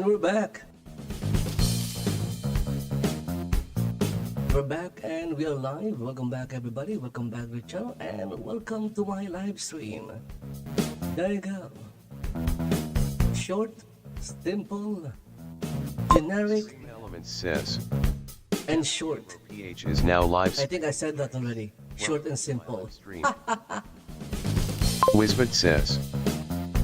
And we're back. We're back and we are live. Welcome back, everybody. Welcome back to the channel and welcome to my live stream. There you go. Short, simple, generic, Element says, and short. PH is now live. I think I said that already. Short and simple. Wisbit says,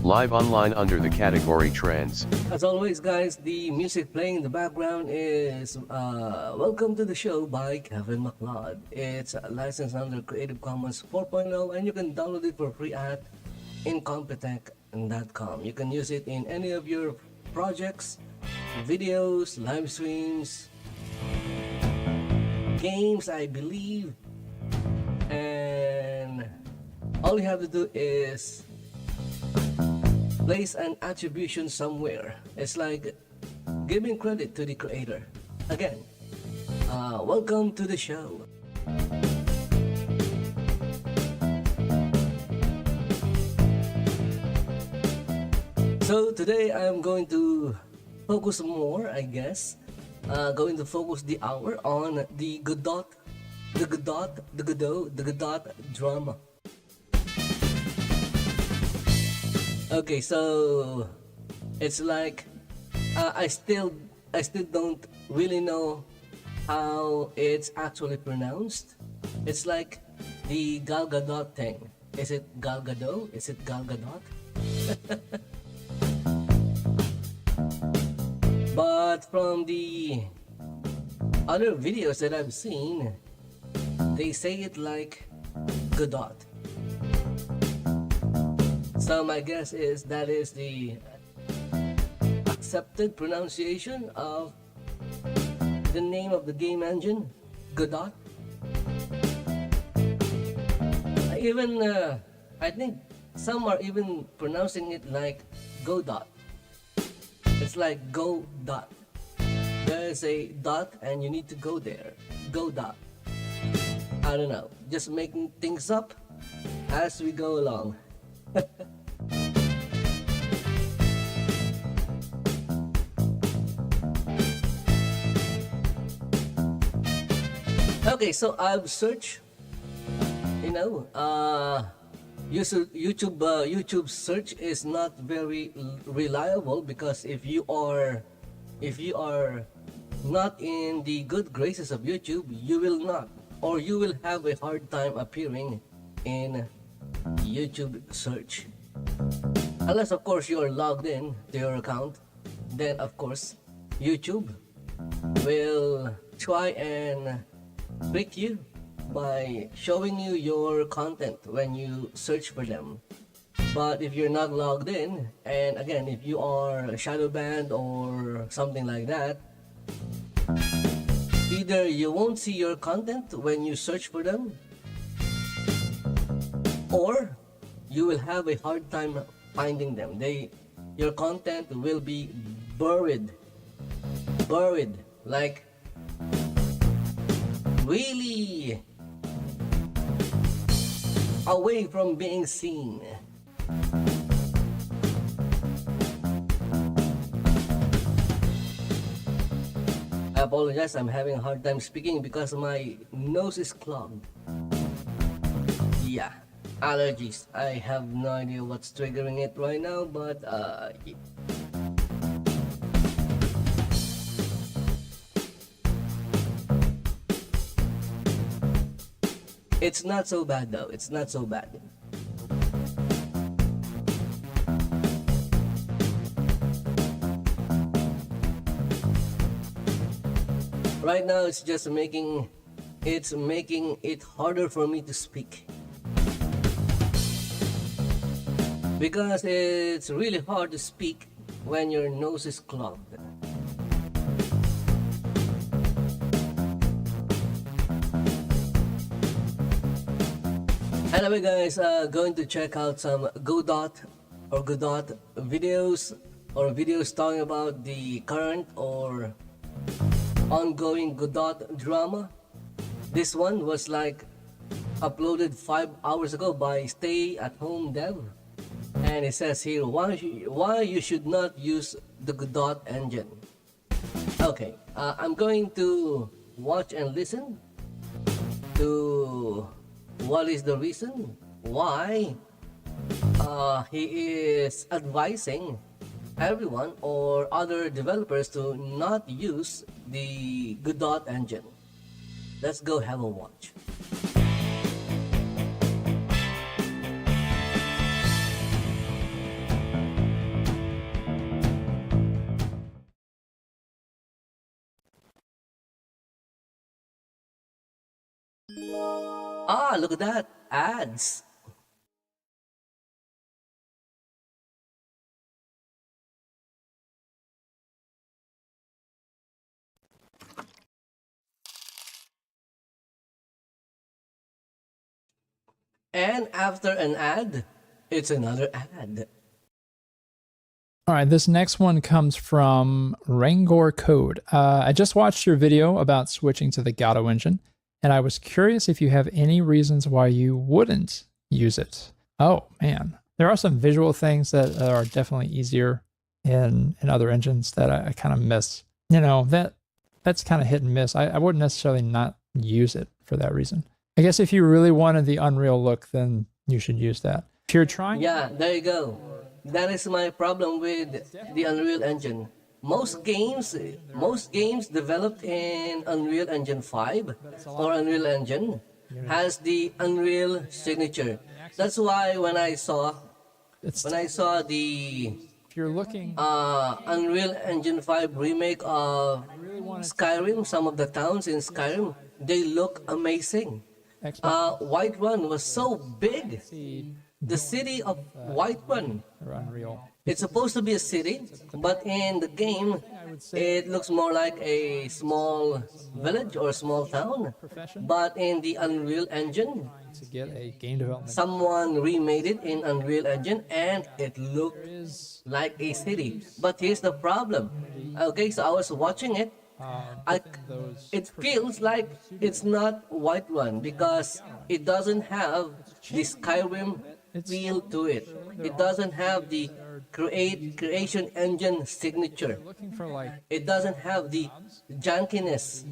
live online under the category trends. As always, guys, the music playing in the background is Welcome to the Show by Kevin MacLeod. It's licensed under Creative Commons 4.0 and you can download it for free at incompetech.com. You can use it in any of your projects, videos, live streams, games, I believe. And all you have to do is place an attribution somewhere. It's like giving credit to the creator. Again, welcome to the show. So today I'm going to focus more, I guess. Going to focus the hour on the Godot drama. Okay, so it's like I still don't really know how it's actually pronounced. It's like the Gal Gadot thing. Is it Gal Gadot? Is it Gal Gadot? But from the other videos that I've seen, they say it like Godot. So my guess is that is the accepted pronunciation of the name of the game engine, Godot. I think some are even pronouncing it like Godot. It's like go dot. There's a dot and you need to go there. Go dot. I don't know. Just making things up as we go along. Okay, so I've searched, YouTube search is not very reliable because if you are not in the good graces of YouTube, you will have a hard time appearing in YouTube search. Unless of course you are logged in to your account, then of course YouTube will try and trick you by showing you your content when you search for them. But if you're not logged in, and again if you are shadow banned or something like that, either you won't see your content when you search for them, or you will have a hard time finding them. Your content will be buried like really away from being seen. I apologize, I'm having a hard time speaking because my nose is clogged. Yeah, allergies. I have no idea what's triggering it right now, but it's not so bad though. It's not so bad. Right now it's just making it harder for me to speak. Because it's really hard to speak when your nose is clogged. Anyway guys, going to check out some Godot videos or videos talking about the current or ongoing Godot drama. This one was like uploaded 5 hours ago by Stay at Home Dev, and it says here why you should not use the Godot engine. Okay, I'm going to watch and listen to what is the reason why he is advising everyone or other developers to not use the Godot engine. Let's go have a watch. Ah, look at that. Ads. And after an ad, it's another ad. All right, this next one comes from Rangor Code. I just watched your video about switching to the Godot engine, and I was curious if you have any reasons why you wouldn't use it. Oh, man. There are some visual things that are definitely easier in other engines that I kind of miss. You know, that's kind of hit and miss. I wouldn't necessarily not use it for that reason. I guess if you really wanted the Unreal look, then you should use that. If you're trying... Yeah, there you go. That is my problem with the Unreal Engine. Most games developed in Unreal Engine 5 or Unreal Engine has the Unreal signature. That's why when I saw the if you're looking Unreal Engine 5 remake of Skyrim, some of the towns in Skyrim, they look amazing. Whiterun was so big. The city of Whiterun. Unreal. It's supposed to be a city, but in the game, it looks more like a small village or small town. But in the Unreal Engine, To get a game development, someone remade it in Unreal Engine and it looked like a city. But here's the problem. Okay, so I was watching it. It feels like it's not Whiterun because it doesn't have the Skyrim feel to it. It doesn't have the creation engine signature. looking for like It doesn't have the jankiness,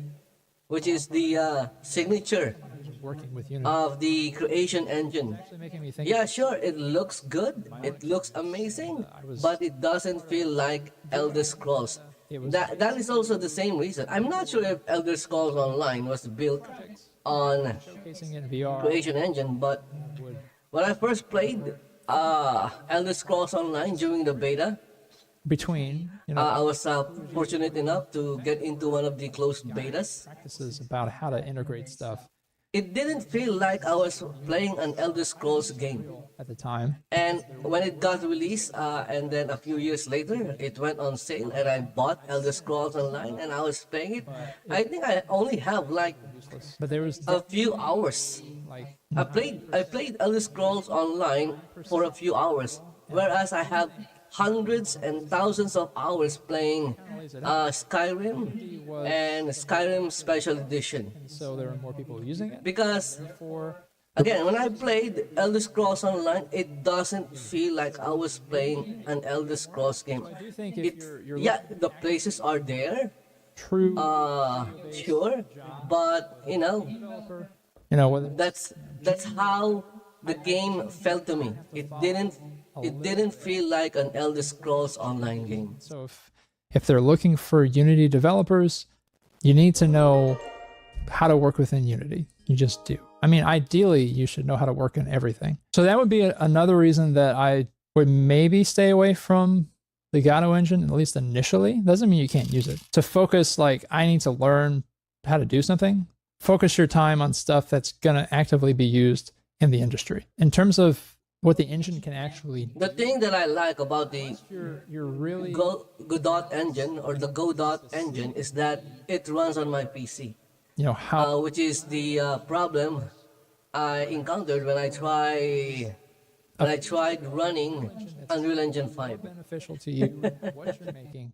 which is the signature working with Unity. of the creation engine. Actually making me think Yeah, sure, it looks good. It looks amazing, but it doesn't feel like Elder Scrolls. That is also the same reason. I'm not sure if Elder Scrolls Online was built on showcasing it in VR creation engine, but would when I first played Elder Scrolls Online during the beta, between, you know, I was fortunate enough to get into one of the closed betas. practices about how to integrate stuff It didn't feel like I was playing an Elder Scrolls game. at the time. And when it got released, and then a few years later, it went on sale, and I bought Elder Scrolls Online, and I was playing it. I think I only have like But there was a few hours. like I played Elder Scrolls Online for a few hours, whereas I have hundreds and thousands of hours playing Skyrim and Skyrim Special Edition. so there are more people using it Because for again, when I played Elder Scrolls Online, it doesn't feel like I was playing an Elder Scrolls game. I do think if you're Yeah, the places are there, true sure, but developer, you know, whether that's how the game felt to me. It didn't feel like an Elder Scrolls Online game. so if they're looking for Unity developers, you need to know how to work within Unity. You just do. I mean, ideally, you should know how to work in everything. So that would be another reason that I would maybe stay away from the Godot engine, at least initially. Doesn't mean you can't use it. To focus, like, I need to learn how to do something. Focus your time on stuff that's going to actively be used in the industry. In terms of what the engine can actually do, The thing that I like about the you're really Godot engine or the Godot engine is that it runs on my PC. you know how Which is the problem I encountered when I tried running Unreal Engine 5. beneficial to you, what you're making,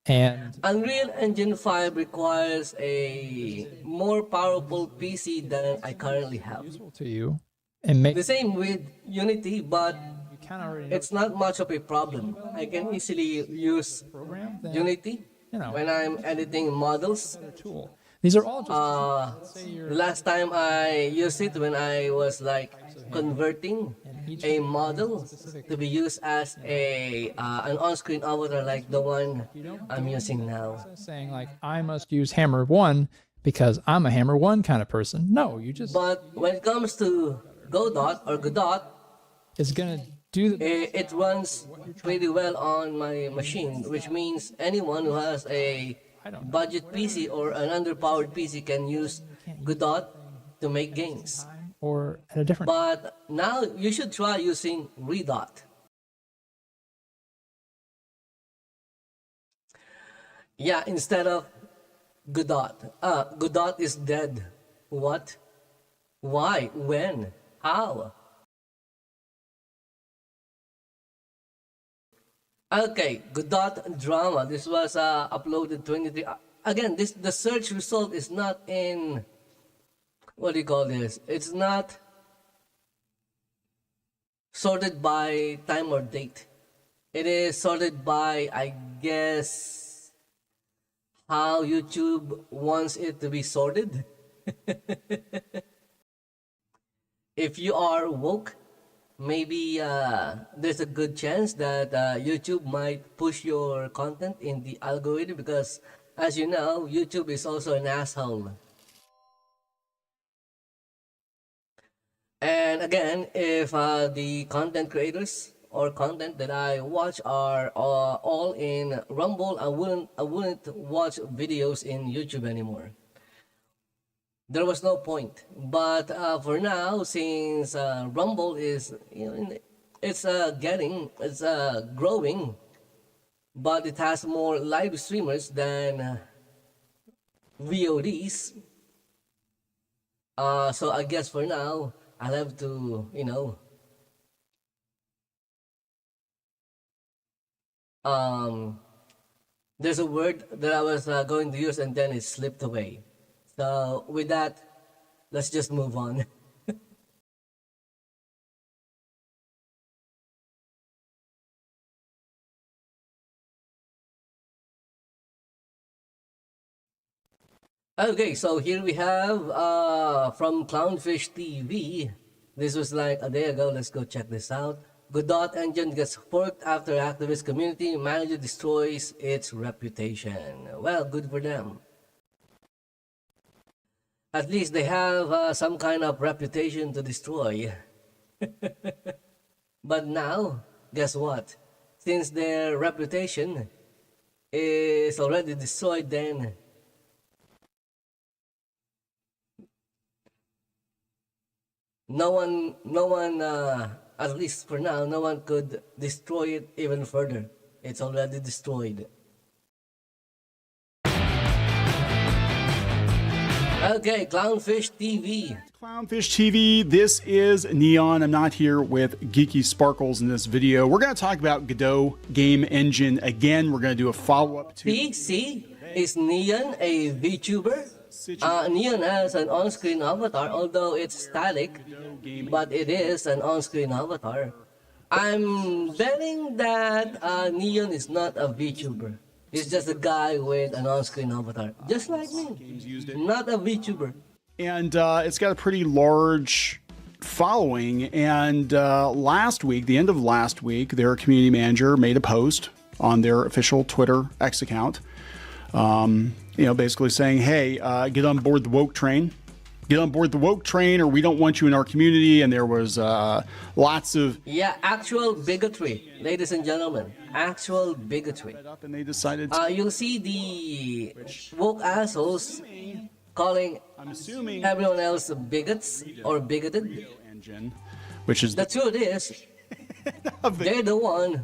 and Unreal Engine 5 requires a more powerful PC than I currently have. useful to you, and make The same with Unity, but kind of already know it's not much of a problem. I can easily use the program, then Unity you know when I'm editing models. another tool. These are all just let's say The you're last time I used it when I was like converting a model to be used as a an on-screen avatar like the one I'm using now. saying like I must use hammer 1 because I'm a hammer 1 kind of person. No, you just But when it comes to Godot, it's gonna do the it runs pretty well on my machine, which means anyone who has a budget PC or an underpowered PC can use Godot to make games. time or at a different But now you should try using Redot. Yeah, instead of Godot. Godot is dead. What? Why? When? How? Okay, Godot drama. This was uploaded 23. Again, the search result is not in, what do you call this? It's not sorted by time or date. It is sorted by, I guess, how YouTube wants it to be sorted. If you are woke, maybe there's a good chance that YouTube might push your content in the algorithm because, as you know, YouTube is also an asshole. And again, if the content creators or content that I watch are all in Rumble, I wouldn't watch videos in YouTube anymore. There was no point. But for now, since Rumble is, it's growing, but it has more live streamers than VODs. So I guess for now, I'll have to, there's a word that I was going to use and then it slipped away. So with that, let's just move on. Okay, so here we have from Clownfish TV. This was like a day ago. Let's go check this out. Godot engine gets forked after activist community manager destroys its reputation. Well, good for them. At least they have some kind of reputation to destroy. But now, guess what? Since their reputation is already destroyed, then no one, at least for now, no one could destroy it even further. It's already destroyed. Okay, Clownfish TV. Clownfish TV, this is Neon. I'm not here with Geeky Sparkles in this video. We're going to talk about Godot game engine again. We're going to do a follow-up to... PC, is Neon a VTuber? Neon has an on-screen avatar, although it's static, but it is an on-screen avatar. I'm betting that Neon is not a VTuber. He's just a guy with an on-screen avatar, just like me. Not a VTuber. And it's got a pretty large following. And last week, the end of last week, their community manager made a post on their official Twitter X account, basically saying, hey, get on board the woke train. Get on board the woke train or we don't want you in our community. And there was lots of... Yeah, actual bigotry, ladies and gentlemen. Actual bigotry. And they decided... You'll see the woke assholes calling everyone else bigots or bigoted. Engine, which is the truth is, they're the one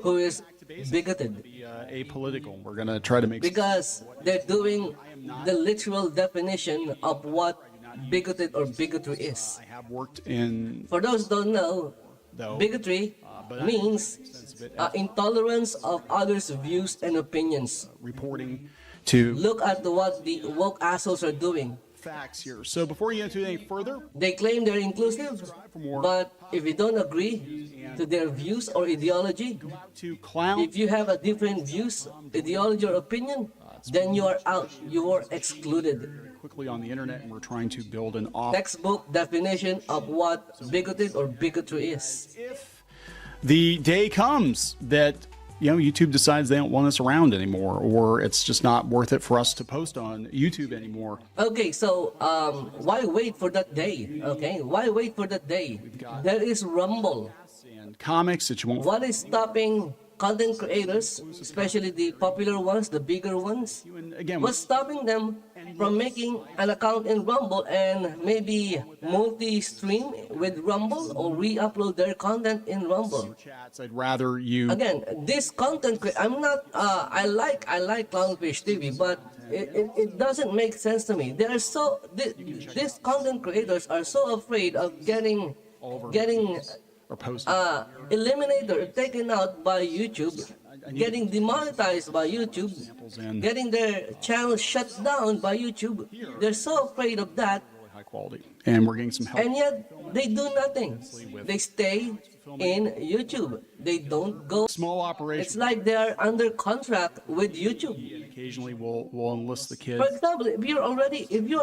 who is bigoted. Apolitical. We're going to try to make... Because they're doing the literal definition of what bigoted or bigotry is. I have worked in... For those who don't know, bigotry means intolerance of others' views and opinions. Reporting to... Look at what the woke assholes are doing. facts here. So before you get into any further, They claim they're inclusive, but if you don't agree to their views or ideology, to clown. if you have a different views, ideology, or opinion, then you are out. You are excluded. Quickly on the internet, and we're trying to build an off. Textbook definition of what bigoted or bigotry is. If the day comes that YouTube decides they don't want us around anymore, or it's just not worth it for us to post on YouTube anymore. Okay, so why wait for that day? Okay, why wait for that day? There is Rumble. And comics that you won't. What is stopping content creators, especially the popular ones, the bigger ones? And again, What's stopping them from making an account in Rumble and maybe multi-stream with Rumble or re-upload their content in Rumble? chats, I'd rather you. Again, this content, I'm not, I like Clownfish TV, but it doesn't make sense to me. They are so, these content creators are so afraid of getting Or post. eliminated or taken out by YouTube, getting demonetized by YouTube, getting their channel shut down by YouTube. They're so afraid of that, High quality, and we're getting some help. and yet they do nothing. They stay in YouTube. They don't go. Small operation. It's like they are under contract with YouTube. Occasionally, we'll enlist the kids. For example, if you're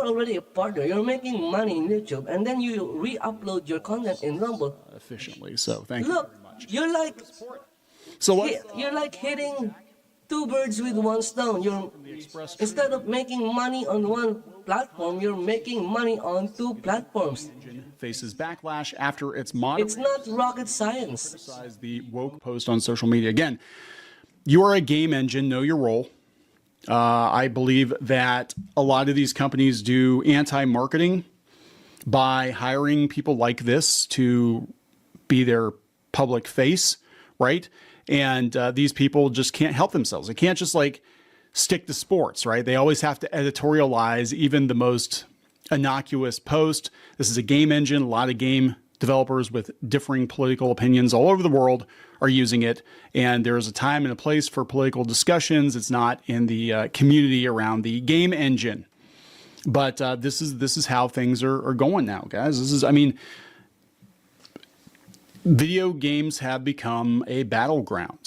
already a partner, you're making money in YouTube, and then you re-upload your content in Rumble. Efficiently. So thank you Look, very much. you're like So what? you're like hitting two birds with one stone. Instead of making money on one platform, you're making money on two platforms. Faces backlash after its moderate. It's not rocket science. Criticize the woke post on social media. Again, you are a game engine. Know your role. I believe that a lot of these companies do anti-marketing by hiring people like this to be their public face, right? And these people just can't help themselves. They can't just like stick to sports, right? They always have to editorialize even the most innocuous post. This is a game engine. A lot of game developers with differing political opinions all over the world are using it. And there's a time and a place for political discussions. It's not in the community around the game engine. But this is how things are going now, guys. This is, I mean, video games have become a battleground.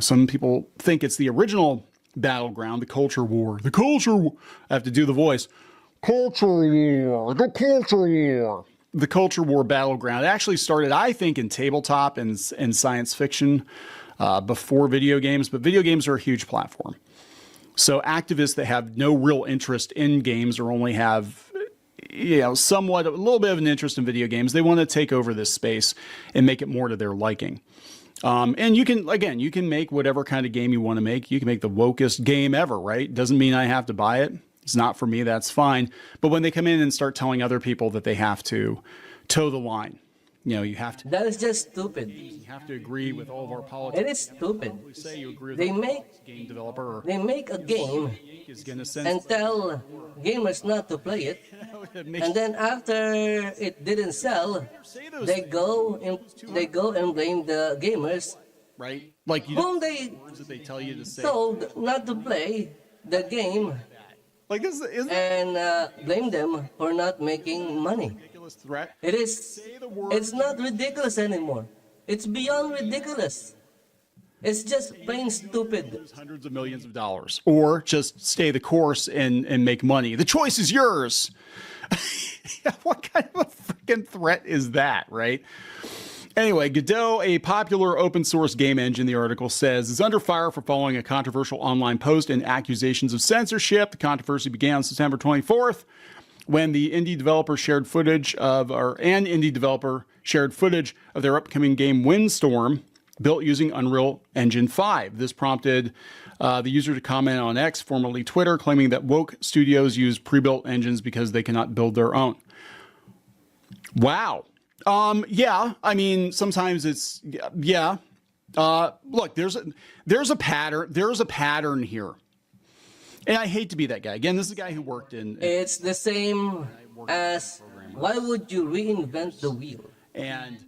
Some people think it's the original battleground, the culture war. The culture war. I have to do the voice. Culture war. The culture war. The culture war battleground. It actually started, I think, in tabletop and science fiction before video games. But video games are a huge platform. So activists that have no real interest in games or only have, somewhat a little bit of an interest in video games, they want to take over this space and make it more to their liking. And you can make whatever kind of game you want to make. You can make the wokest game ever, right? Doesn't mean I have to buy it. It's not for me. That's fine. But when they come in and start telling other people that they have to toe the line, you have to. That is just stupid. You have to agree with all of our politics. It is stupid. Say you agree with They the make game developer they make a game is going to and tell gamers not to play it, and then after it didn't sell, they go and blame the gamers, right? Like whom they tell you to say. told not to play the game, Like this isn't and blame them for not making money. ridiculous threat. It is. It's not ridiculous anymore. It's beyond ridiculous. It's just plain stupid. Hundreds of millions of dollars, or just stay the course and make money. The choice is yours. What kind of a freaking threat is that, right? Anyway, Godot, a popular open source game engine, the article says, is under fire for following a controversial online post and accusations of censorship. The controversy began on September 24th when the indie developer shared footage of their upcoming game Windstorm, built using Unreal Engine 5. This prompted the user to comment on X, formerly Twitter, claiming that woke studios use pre-built engines because they cannot build their own. Wow. Yeah, I mean, sometimes it's, yeah. Look, there's a pattern here. And I hate to be that guy. Again, this is a guy who worked in. It's the same as, why would you reinvent the wheel? And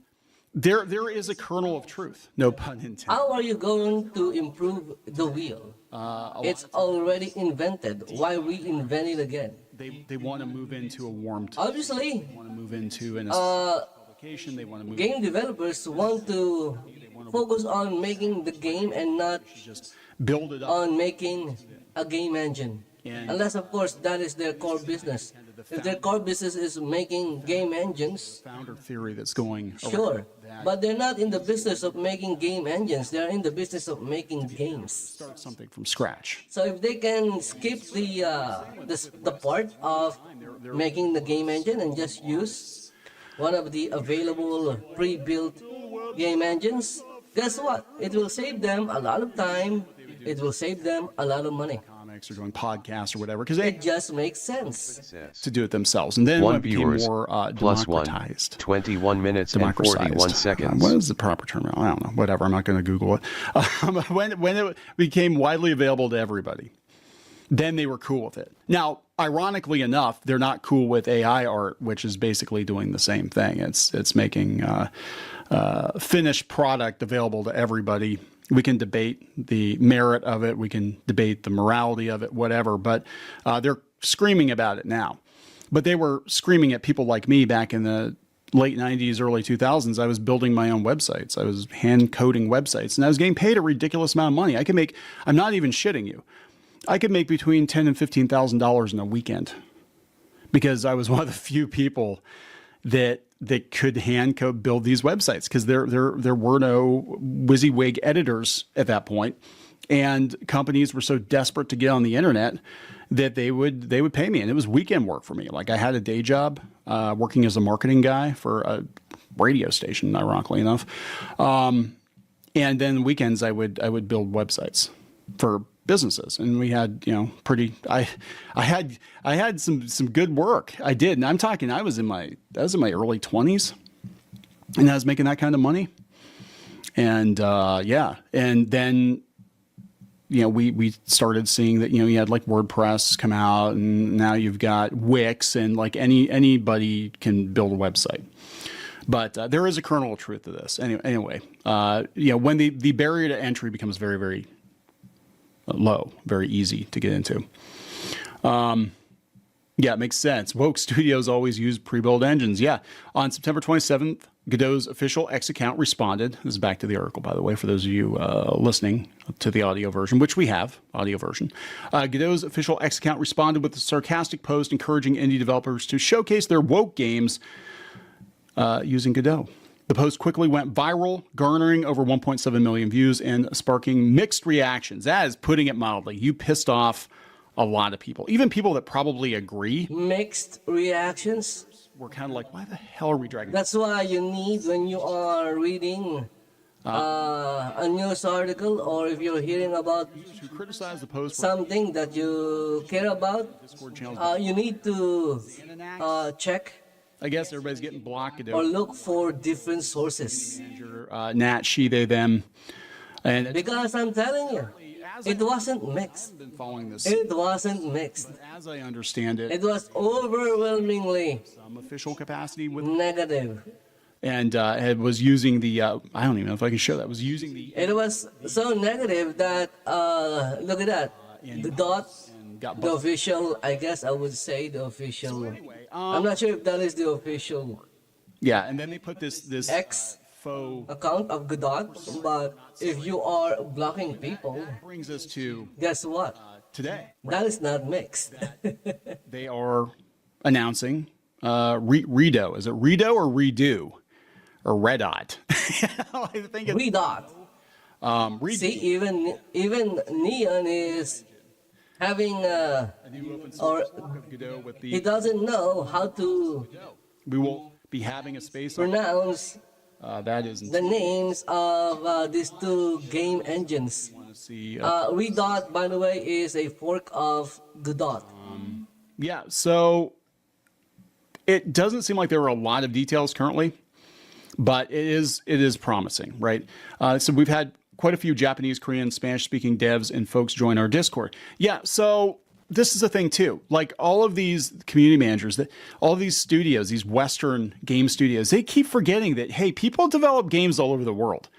there is a kernel of truth. No pun intended. How are you going to improve the wheel? It's already invented. Why reinvent it again? They want to move into a warmed. Obviously, Want to move into an publication. They want to move. game developers want to focus on making the game and not Just build it up. on making a game engine. And- Unless, of course, that is their core business. If their core business is making game engines, Founder theory that's going. sure. around that. But they're not in the business of making game engines. They're in the business of making games. Start something from scratch. So if they can skip the part of making the game engine and just use one of the available pre-built game engines, guess what? It will save them a lot of time. It will save them a lot of money. Comics or doing podcasts or whatever, because they It just makes sense. Says. to do it themselves, and then when One it became viewers, more plus one, democratized. 21 minutes and Democratized. 41 seconds. What is the proper term? I don't know. Whatever. I'm not going to Google it. When it became widely available to everybody, then they were cool with it. Now, ironically enough, they're not cool with AI art, which is basically doing the same thing. It's making finished product available to everybody. We can debate the merit of it. We can debate the morality of it, whatever. But they're screaming about it now. But they were screaming at people like me back in the late 90s, early 2000s. I was building my own websites. I was hand coding websites, and I was getting paid a ridiculous amount of money. I could make, I'm not even shitting you, I could make between $10,000 and $15,000 in a weekend because I was one of the few people that could hand code build these websites, because there were no WYSIWYG editors at that point, and companies were so desperate to get on the internet that they would pay me, and it was weekend work for me. Like, I had a day job working as a marketing guy for a radio station, ironically enough, and then weekends I would build websites for businesses, and we had, I had some good work. I did, and I'm talking, I was in my early 20s, and I was making that kind of money, and and then we started seeing that you had like WordPress come out, and now you've got Wix, and like anybody can build a website. But there is a kernel of truth to this. Anyway, when the barrier to entry becomes very, very low, very easy to get into. Yeah, it makes sense. Woke Studios always use pre-built engines. Yeah. On September 27th, Godot's official X account responded. This is back to the article, by the way, for those of you listening to the audio version, which we have, audio version. Godot's official X account responded with a sarcastic post encouraging indie developers to showcase their woke games using Godot. The post quickly went viral, garnering over 1.7 million views and sparking mixed reactions. That is putting it mildly. You pissed off a lot of people, even people that probably agree. Mixed reactions. We're kind of like, why the hell are we dragging? That's why you need, when you are reading a news article, or if you're hearing about To criticize the post for something that you care about, Discord channels. you need to check I guess everybody's getting blocked. or look for different sources. Nat, she, they, them, and Because I'm telling you, it wasn't mixed. I've been following this. It wasn't mixed. As I understand it, It was overwhelmingly some official capacity with, negative. and it was using the. I don't even know if I can show that. It was using the. It was so negative that, look at that. The dot, Got the official, I guess I would say the official. I'm not sure if that is the official Yeah, and then they put this X faux. account of Godot, but if you are blocking people, Brings us to guess what? today. That is not mixed. They are announcing Redot. Is it Redot or Redo or Redot? I think it's Redot. Redo. See, even Neon is having A new open or source fork of Godot with he the. doesn't know how to We will be having a space on pronounce that isn't. the names of these two game engines. Want to see? Redot, by the way, is a fork of Godot. Yeah, so it doesn't seem like there are a lot of details currently, but it is promising, right? So we've had quite a few Japanese, Korean, Spanish-speaking devs and folks join our Discord. Yeah, so this is a thing too. Like all of these community managers, that all these studios, these Western game studios, they keep forgetting that, hey, people develop games all over the world.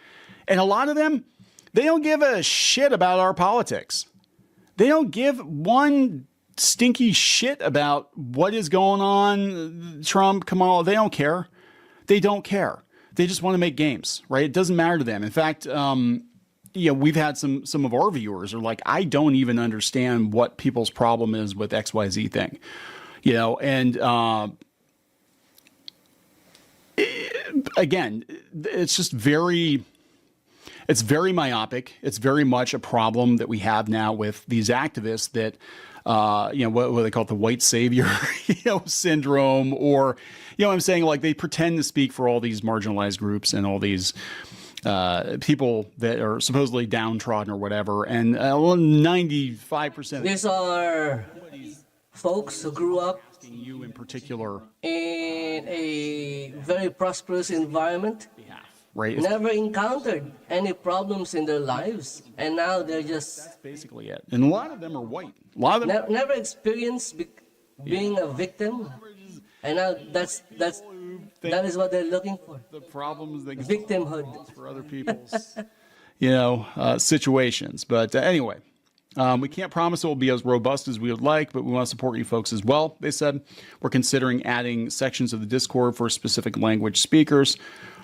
And a lot of them, they don't give a shit about our politics. They don't give one stinky shit about what is going on. Trump, Kamala, they don't care. They don't care. They just want to make games, right? It doesn't matter to them. In fact, we've had some of our viewers are like, I don't even understand what people's problem is with XYZ thing, and again, it's just it's very myopic. It's very much a problem that we have now with these activists that, what they call it, the white savior, syndrome, or, I'm saying, like, they pretend to speak for all these marginalized groups and all these people that are supposedly downtrodden or whatever. And 95%. These are folks who grew up you in particular in a very prosperous environment, right? Never encountered any problems in their lives, and now they're just That's basically it. And a lot of them are white. A lot of them never experienced being a victim, and now that is what they're looking for. the problems that Victimhood. for other people's situations. But anyway. We can't promise it will be as robust as we would like, but we want to support you folks as well. They said we're considering adding sections of the Discord for specific language speakers.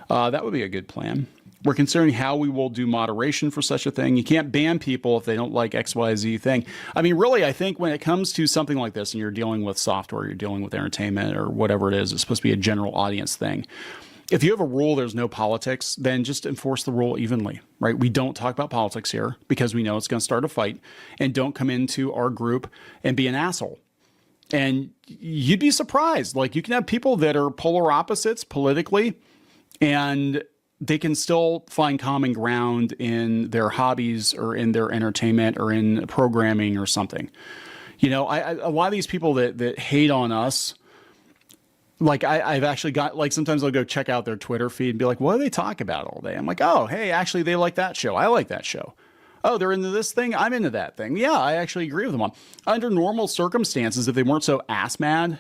That would be a good plan. We're considering how we will do moderation for such a thing. You can't ban people if they don't like XYZ thing. I mean, really, I think when it comes to something like this and you're dealing with software, you're dealing with entertainment or whatever it is, it's supposed to be a general audience thing. If you have a rule, there's no politics, then just enforce the rule evenly, right? We don't talk about politics here because we know it's going to start a fight, and don't come into our group and be an asshole. And you'd be surprised. Like, you can have people that are polar opposites politically, and they can still find common ground in their hobbies or in their entertainment or in programming or something. A lot of these people that hate on us, like I've actually got, like, sometimes I'll go check out their Twitter feed and be like, what do they talk about all day? I'm like, oh, hey, actually they like that show. I like that show. Oh, they're into this thing. I'm into that thing. Yeah, I actually agree with them on. Under normal circumstances, if they weren't so ass mad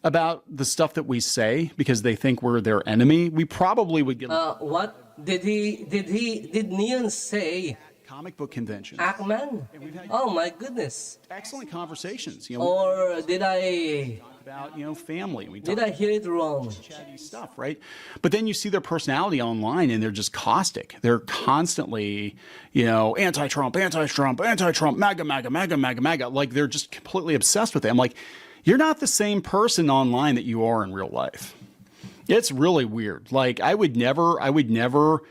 about the stuff that we say because they think we're their enemy, we probably would get What did Neon say? comic book convention. Ackman? Oh my goodness. Excellent conversations. Or did I about family. We did I hear it wrong? Chatty stuff, right? But then you see their personality online, and they're just caustic. They're constantly, anti-Trump, anti-Trump, anti-Trump, MAGA, MAGA, MAGA, MAGA, MAGA. Like, they're just completely obsessed with it. I'm like, you're not the same person online that you are in real life. It's really weird. Like, I would never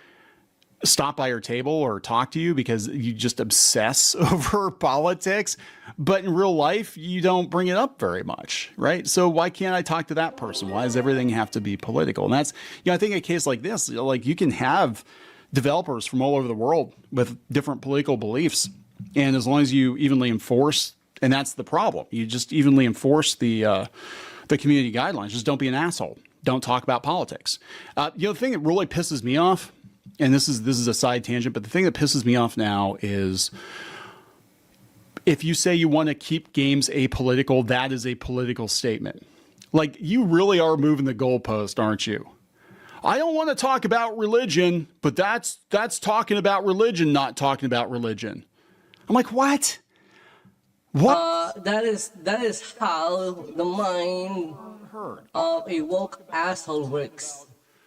stop by your table or talk to you because you just obsess over politics, but in real life you don't bring it up very much, right? So why can't I talk to that person? Why does everything have to be political? And that's, I think a case like this, like, you can have developers from all over the world with different political beliefs, and as long as you evenly enforce, and that's the problem, you just evenly enforce the community guidelines. Just don't be an asshole. Don't talk about politics. The thing that really pisses me off, and this is a side tangent, but the thing that pisses me off now is if you say you want to keep games apolitical, that is a political statement. Like, you really are moving the goalpost, aren't you? I don't want to talk about religion, but that's talking about religion, not talking about religion. I'm like, what? What? That is how the mind of a woke asshole works.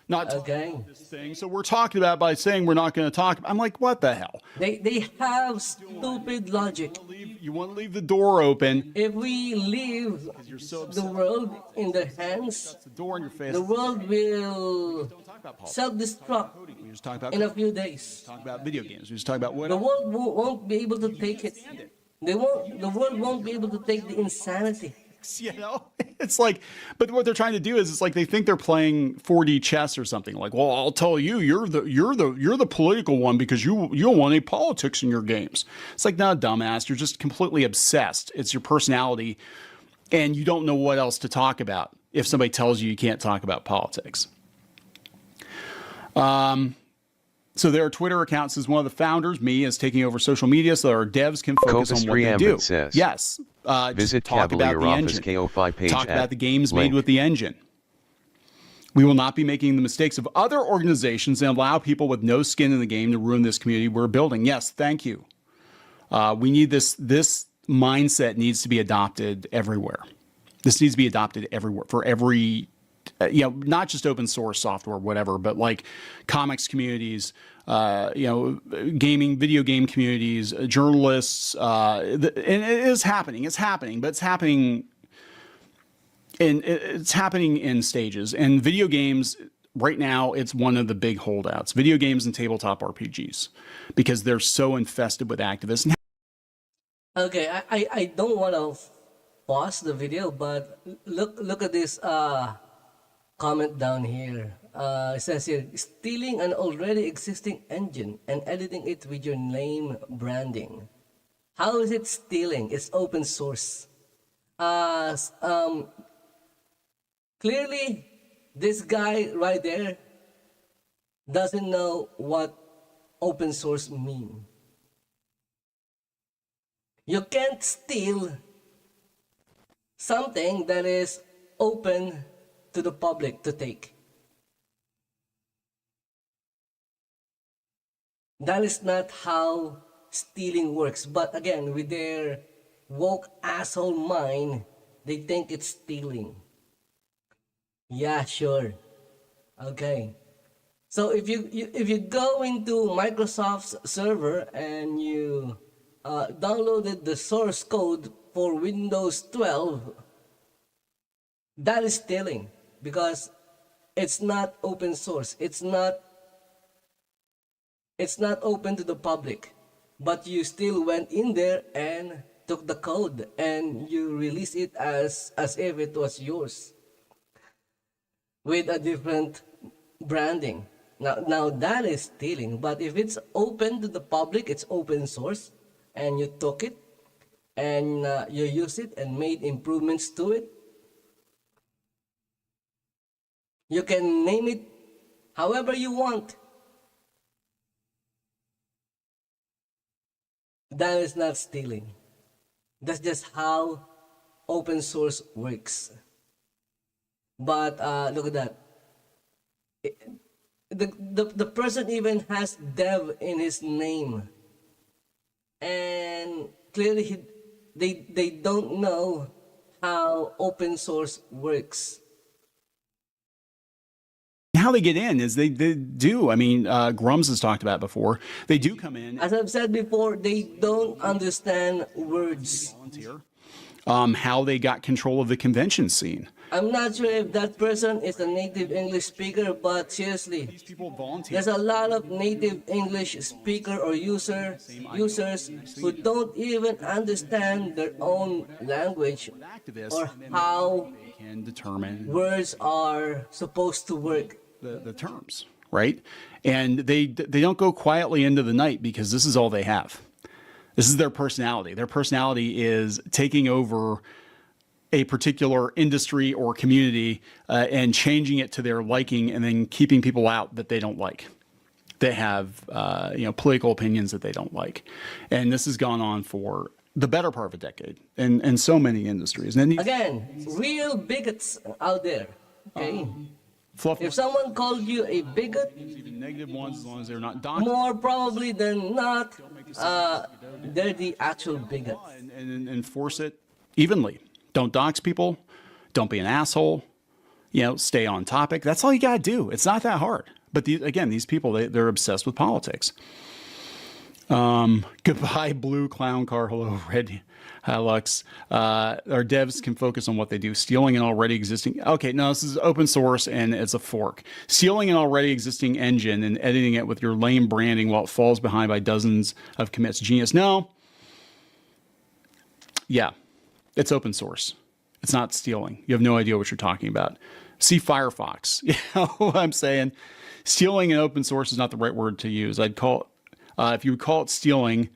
Not okay. This thing. So we're talking about by saying we're not going to talk. I'm like, what the hell? They have stupid logic. You want to leave the door open. If we leave the world in their hands, the door in your face. The world will self-destruct in a few days. Talk about video games. We just talk about what. The world won't be able to take it. The world won't be able to take the insanity. It's like, but what they're trying to do is, it's like they think they're playing 4D chess or something. Like, well, I'll tell you, you're the political one because you don't want any politics in your games. It's like, no, dumbass, you're just completely obsessed. It's your personality, and you don't know what else to talk about if somebody tells you can't talk about politics. So their Twitter account says one of the founders, me, is taking over social media so our devs can focus on what they do. Says, yes. Visit talk about the engine. KO5 page talk about the games link. made with the engine. We will not be making the mistakes of other organizations and allow people with no skin in the game to ruin this community we're building. Yes, thank you. We need this mindset needs to be adopted everywhere. This needs to be adopted everywhere for every, not just open source software, whatever, but like comics communities, gaming, video game communities, journalists, and it is happening. It's happening, but it's happening in stages. And video games right now, it's one of the big holdouts. Video games and tabletop RPGs, because they're so infested with activists. Okay, I don't want to pause the video, but look at this comment down here. It says here, stealing an already existing engine and editing it with your name branding. How is it stealing? It's open source. Clearly, this guy right there doesn't know what open source means. You can't steal something that is open to the public to take. That is not how stealing works. But again, with their woke asshole mind, they think it's stealing. Yeah, sure. Okay. So if you go into Microsoft's server and you downloaded the source code for Windows 12, that is stealing because it's not open source. It's not open to the public, but you still went in there and took the code and you release it as if it was yours with a different branding. Now that is stealing. But if it's open to the public, it's open source, and you took it and you use it and made improvements to it, you can name it however you want. That is not stealing. That's just how open source works. But look at that. The person even has dev in his name, and clearly they don't know how open source works. How they get in is they do. I mean, Grums has talked about before. They do come in. As I've said before, they don't understand words. Volunteer. How they got control of the convention scene. I'm not sure if that person is a native English speaker, but seriously, These people volunteer. there's a lot of native English speaker or users who don't even understand their own language or how Can determine words are supposed to work. the terms, right? And they don't go quietly into the night because this is all they have. This is their personality. Their personality is taking over a particular industry or community and changing it to their liking, and then keeping people out that they don't like. They have political opinions that they don't like, and this has gone on for the better part of a decade in so many industries. And Again, real bigots out there. Okay, fluff, if someone called you a bigot, even negative ones, as long as they're not doxed, more probably than not, they're the actual bigot. and enforce it evenly. Don't dox people. Don't be an asshole. Stay on topic. That's all you got to do. It's not that hard. But these people, they're obsessed with politics. Goodbye, blue clown car. Hello, red Hilux. Our devs can focus on what they do. Stealing an already existing. Okay, no, this is open source and it's a fork. Stealing an already existing engine and editing it with your lame branding while it falls behind by dozens of commits. Genius. No. Yeah. It's open source. It's not stealing. You have no idea what you're talking about. See Firefox. You know what I'm saying? Stealing in open source is not the right word to use. I'd call if you would call it stealing,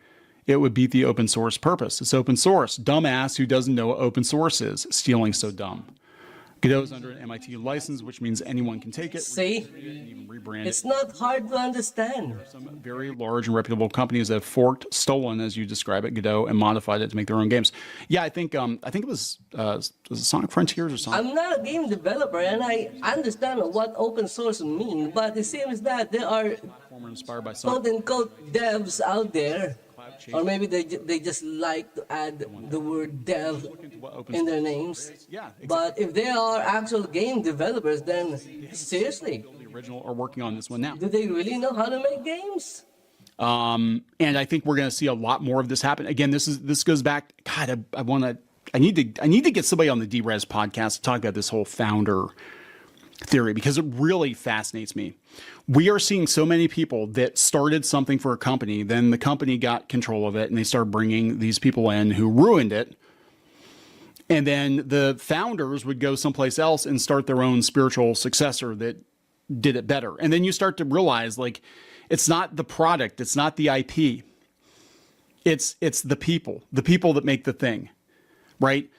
it would beat the open source purpose. It's open source. Dumbass who doesn't know what open source is. Stealing so dumb. Godot is under an MIT license, which means anyone can take it. See? And even rebrand It's it. not hard to understand. Some very large and reputable companies have forked, stolen, as you describe it, Godot, and modified it to make their own games. Yeah, I think it was Sonic Frontiers or something. I'm not a game developer, and I understand what open source means, but it seems that there are Inspired by Sonic. quote-unquote devs out there Or maybe they just like to add the word dev in their names. Yeah, exactly. But if they are actual game developers, then seriously, The original are working on this one now. do they really know how to make games? And I think we're going to see a lot more of this happen. Again, this goes back. God, I need to get somebody on the DRes podcast to talk about this whole founder theory, because it really fascinates me. We are seeing so many people that started something for a company, then the company got control of it, and they started bringing these people in who ruined it. And then the founders would go someplace else and start their own spiritual successor that did it better. And then you start to realize, like, it's not the product, it's not the IP. It's the people that make the thing, right?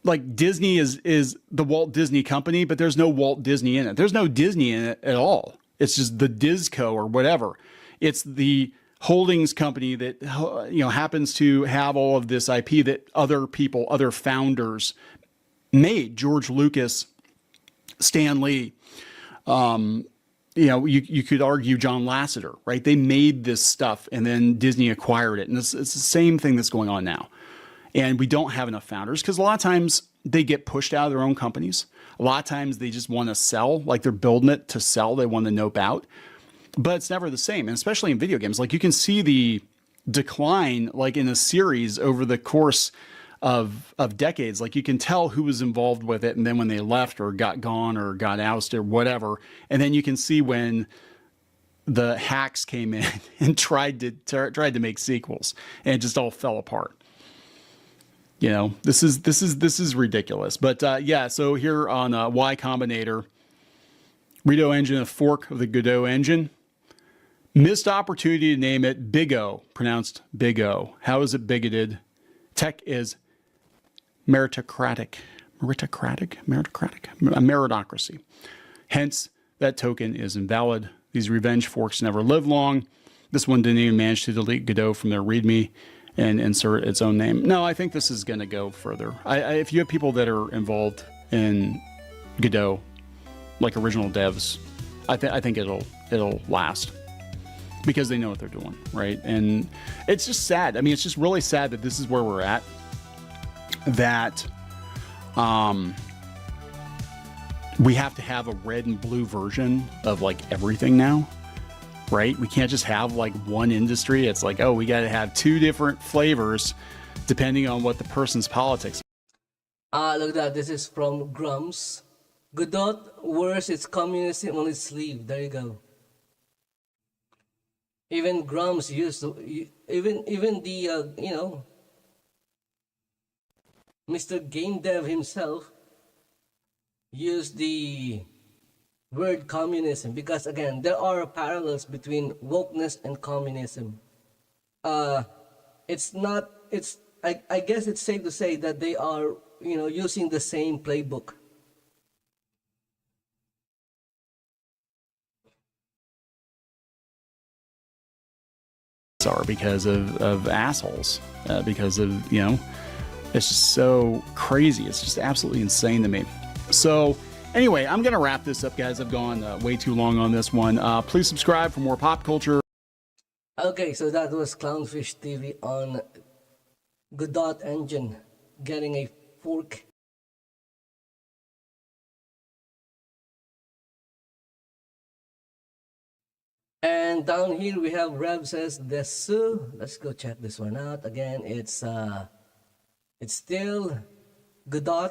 Like Disney is the Walt Disney Company, but there's no Walt Disney in it. There's no Disney in it at all. It's just the Disco or whatever. It's the holdings company that, happens to have all of this IP that other people, other founders made. George Lucas, Stan Lee, you could argue John Lasseter, right? They made this stuff and then Disney acquired it. And it's the same thing that's going on now. And we don't have enough founders because a lot of times they get pushed out of their own companies. A lot of times they just want to sell, like they're building it to sell. They want to nope out. But it's never the same. And especially in video games, like you can see the decline, like in a series over the course of decades. Like you can tell who was involved with it. And then when they left or got gone or got ousted or whatever. And then you can see when the hacks came in and tried to make sequels, and it just all fell apart. This is ridiculous. But yeah, so here on Y Combinator, Redot engine, a fork of the Godot engine. Missed opportunity to name it Big O, pronounced Big O. How is it bigoted? Tech is meritocratic. A meritocracy. Hence, that token is invalid. These revenge forks never live long. This one didn't even manage to delete Godot from their README and insert its own name. No, I think this is going to go further. If you have people that are involved in Godot, like original devs, I think it'll last because they know what they're doing, right? And it's just sad. I mean, it's just really sad that this is where we're at. That we have to have a red and blue version of like everything now. Right? We can't just have like one industry. It's like, oh, we got to have two different flavors depending on what the person's politics. Look at that. This is from Grums. Godot wears its communism on its sleeve. There you go. Even Grums used to, even the, Mr. Game Dev himself used the word communism, because again there are parallels between wokeness and communism. I guess it's safe to say that they are using the same playbook. Are because of assholes, because of it's just so crazy. It's just absolutely insane to me. So anyway, I'm going to wrap this up, guys. I've gone way too long on this one. Please subscribe for more pop culture. Okay, so that was Clownfish TV on Godot engine getting a fork. And down here we have Rev says Desu. Let's go check this one out. Again, it's still Godot.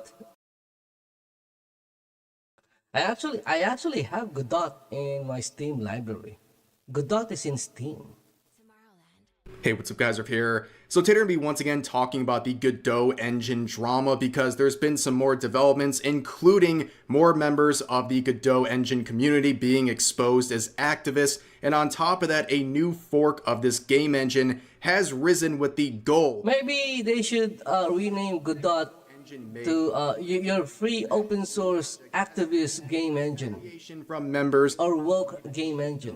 I actually have Godot in my Steam library. Godot is in Steam. Hey, what's up guys, Riff here. So today we're going to be once again talking about the Godot engine drama because there's been some more developments, including more members of the Godot engine community being exposed as activists. And on top of that, a new fork of this game engine has risen with the goal. Maybe they should rename Godot to your free open source activist game engine. From members or woke game engine.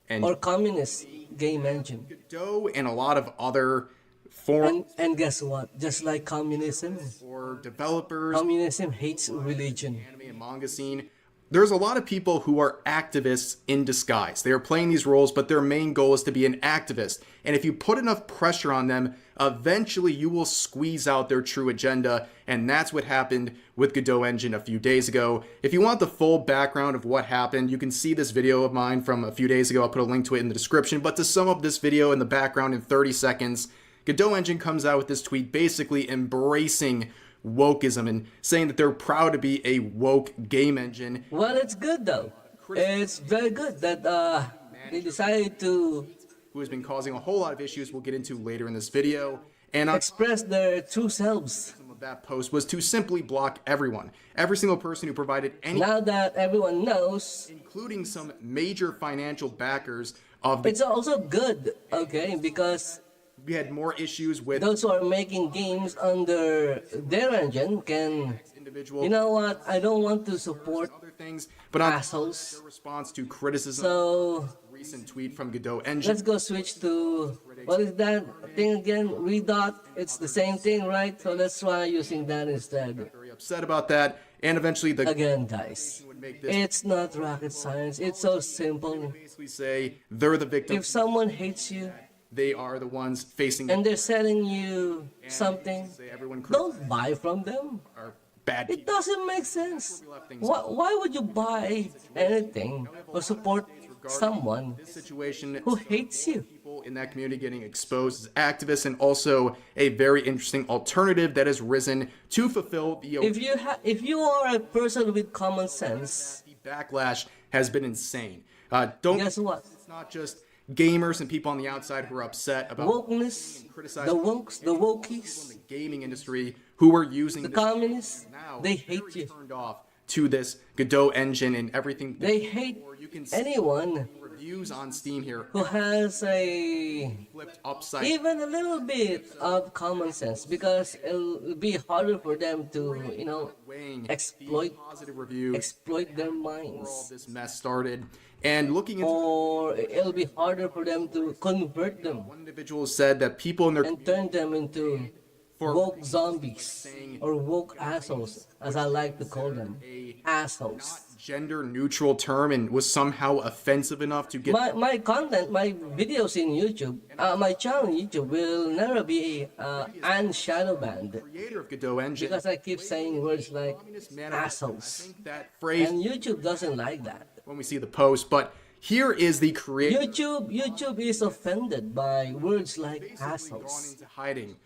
Or communist game engine. Godot and a lot of other forms. And guess what? Just like communism, or developers, communism hates religion. Anime and manga scene there's a lot of people who are activists in disguise. They are playing these roles, but their main goal is to be an activist. And if you put enough pressure on them, eventually you will squeeze out their true agenda. And that's what happened with Godot Engine a few days ago. If you want the full background of what happened, you can see this video of mine from a few days ago. I'll put a link to it in the description. But to sum up this video in the background in 30 seconds, Godot Engine comes out with this tweet basically embracing wokeism and saying that they're proud to be a woke game engine. Well, it's good though. It's very good that they decided to Who has been causing a whole lot of issues we'll get into later in this video. And on express their true selves. some of that post was to simply block everyone. Every single person who provided any, Now that everyone knows, including some major financial backers of the, it's also good, okay, because we had more issues with those who are making games under their engine can, individual you know what, I don't want to support other things, but on assholes. their response to criticism, So recent tweet from Godot Engine. let's go switch to, what is that thing again? Redot. It's the same thing, right? So let's try using that instead. Very upset about that, and eventually the Again, guys, would make this it's not rocket science. It's so simple. basically say they're the victim. If someone hates you They are the ones facing and they're selling you something, say everyone don't buy from them. are bad It people. doesn't make sense. Why would you buy anything or support someone This situation, who hates you? people in that community getting exposed as activists, and also a very interesting alternative that has risen to fulfill the If you are a person with common sense, backlash has been insane. Don't guess what? It's not just gamers and people on the outside who are upset about Wokeness, the wokes, the wokies, the gaming industry who are using the this communists, now. they hate you. Turned off to this Godot engine and everything. They hate You can see anyone reviews on Steam here who has a flipped upside even a little bit of common sense, because it'll be harder for them to, weighing exploit positive reviews. their All minds, this mess started, and looking into or it'll be harder for them to convert them one individual said that people in their and turn them into woke zombies or woke assholes, as I like to call them, assholes. gender neutral term and was somehow offensive enough to get My content, my videos in YouTube, my channel in YouTube will never be unshadow banned, creator of Godot engine. because I keep saying words like assholes, think that phrase and YouTube doesn't like that. when we see the post, but here is the creator YouTube is offended by words like gone assholes. into hiding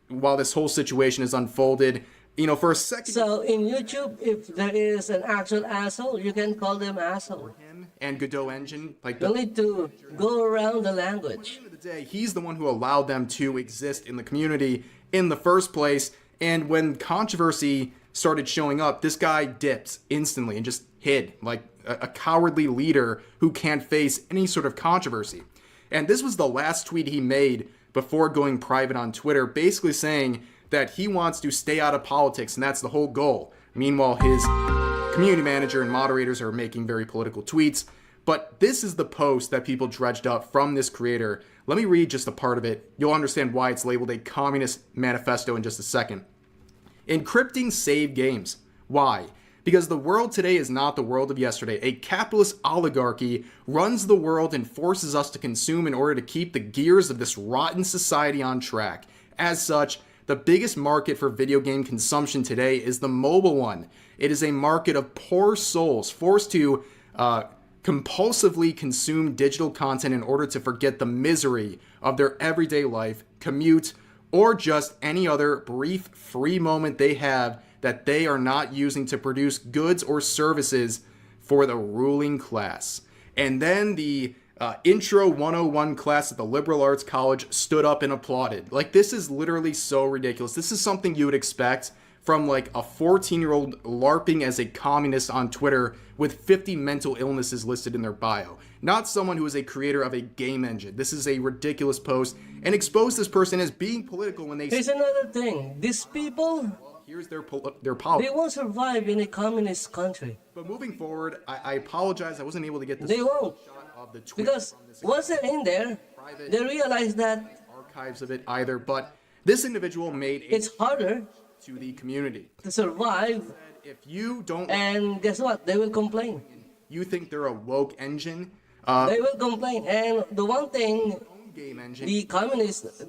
while this whole situation is unfolded. For a second, So in YouTube, if there is an actual asshole, you can call them asshole. him and Godot engine, like You the need to go around the language. end of the day, he's the one who allowed them to exist in the community in the first place. And when controversy started showing up, this guy dipped instantly and just hid like a cowardly leader who can't face any sort of controversy. And this was the last tweet he made before going private on Twitter, basically saying that he wants to stay out of politics, and that's the whole goal. Meanwhile, his community manager and moderators are making very political tweets. But this is the post that people dredged up from this creator. Let me read just a part of it. You'll understand why it's labeled a communist manifesto in just a second. Encrypting saved games. Why? Because the world today is not the world of yesterday. A capitalist oligarchy runs the world and forces us to consume in order to keep the gears of this rotten society on track. As such, the biggest market for video game consumption today is the mobile one. It is a market of poor souls forced to compulsively consume digital content in order to forget the misery of their everyday life, commute, or just any other brief free moment they have that they are not using to produce goods or services for the ruling class. And then the Intro 101 class at the Liberal Arts College stood up and applauded. Like, this is literally so ridiculous. This is something you would expect from like a 14-year-old LARPing as a communist on Twitter with 50 mental illnesses listed in their bio. Not someone who is a creator of a game engine. This is a ridiculous post, and expose this person as being political when they Here's another thing. These people, here's their politics. they won't survive in a communist country. But moving forward, I apologize. I wasn't able to get this They won't. of the tweet Because from this once they're in there, they realize that archives of it either. But this individual made a it's harder to the community. to survive. If you don't, And guess what? They will complain. you think they're a woke engine, They will complain. And the one thing game engine, the communists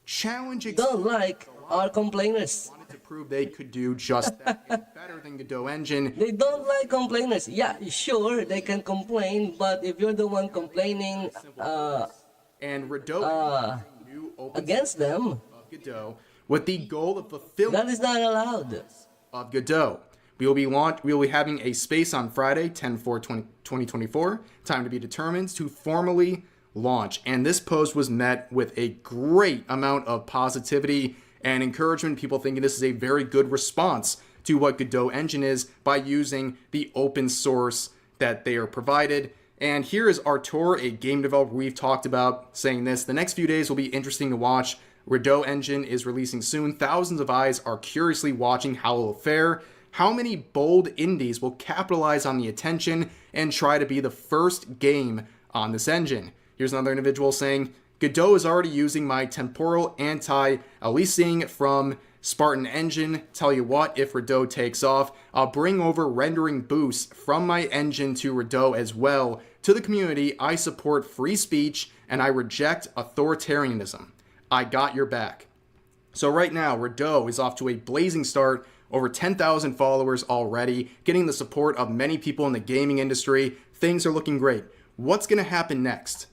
challenging don't like are complainers. wanted to prove they could do just that. It's better than Godot engine. They don't like complainers. Yeah, sure, they can complain, but if you're the one complaining And Redot new open against them, of Godot with the goal of fulfilling that is not allowed. of Godot. We will be having a space on Friday, 10/4/2024, time to be determined, to formally launch. And this post was met with a great amount of positivity and encouragement. People thinking this is a very good response to what Godot engine is by using the open source that they are provided. And here is Artur, a game developer we've talked about, saying this: the next few days will be interesting to watch. Redot engine is releasing soon. Thousands of eyes are curiously watching how it will fare. How many bold indies will capitalize on the attention and try to be the first game on this engine? Here's another individual saying, Godot is already using my temporal anti-aliasing from Spartan engine. Tell you what, if Redot takes off, I'll bring over rendering boosts from my engine to Redot as well. To the community, I support free speech and I reject authoritarianism. I got your back. So right now, Redot is off to a blazing start. Over 10,000 followers already, getting the support of many people in the gaming industry. Things are looking great. What's going to happen next?